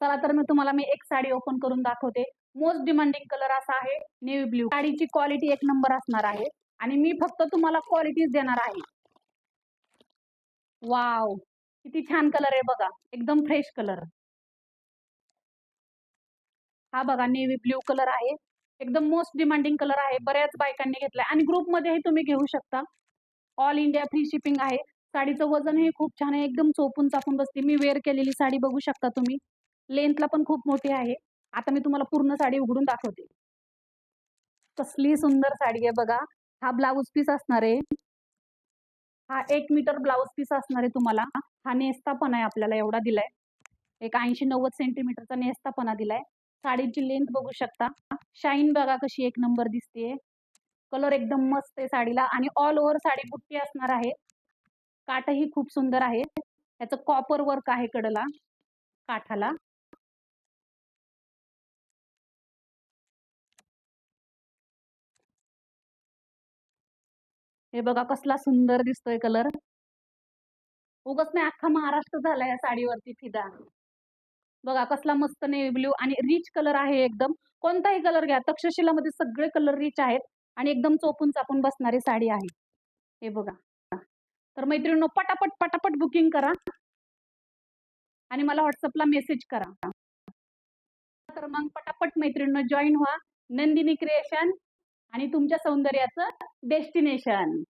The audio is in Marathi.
चला तर मी एक साडी ओपन करून दाखवते. मोस्ट डिमांडिंग कलर असा आहे नेव्ही ब्ल्यू. साडीची क्वालिटी एक नंबर असणार आहे आणि मी फक्त तुम्हाला क्वालिटीज देणार आहे. वाव, किती छान कलर आहे बघा, एकदम फ्रेश कलर. हा बघा नेव्ही ब्ल्यू कलर आहे, एकदम मोस्ट डिमांडिंग कलर आहे. बऱ्याच बायकांनी घेतलाय आणि ग्रुपमध्येही तुम्ही घेऊ शकता. ऑल इंडिया फ्री शिपिंग आहे. साडीचं वजन हे खूप छान आहे, एकदम चोपून चापून बसते. मी वेअर केलेली साडी बघू शकता तुम्ही, लेंथला पण खूप मोठी आहे. आता मी तुम्हाला पूर्ण साडी उघडून दाखवते. कसली सुंदर साडी आहे बघा. हा ब्लाऊज पीस असणार आहे. हा 1 मीटर ब्लाऊज पीस असणार आहे तुम्हाला. हा नेसता पण आहे, आपल्याला एवढा दिलाय. एक 80-90 सेंटीमीटरचा नेसतापणा दिलाय. साडीची लेंथ बघू शकता. शाईन बघा कशी एक नंबर दिसते. कलर एकदम मस्त आहे साडीला आणि ऑल ओव्हर साडी बुट्टी असणार आहे. काठही खूप सुंदर आहे. त्याचं कॉपर वर्क आहे कडला काठाला. हे बघा कसला सुंदर दिसतोय कलर. उगाच नाही, अख्खा महाराष्ट्र झाला या साडीवरती फिदा. बघा कसला मस्त नेव्ही ब्ल्यू आणि रिच कलर आहे एकदम. कोणताही कलर घ्या, तक्षशिलामध्ये सगळे कलर रिच आहेत आणि एकदम चोपून चापून बसणारी साडी आहे. हे बघा. तर मैत्रिणींनो, पटापट पटापट बुकिंग करा आणि मला व्हॉट्सअपला मेसेज करा. तर मग पटापट मैत्रिणींनो जॉईन व्हा. नंदिनी क्रिएशन आणि तुमच्या सौंदर्याचं डेस्टिनेशन.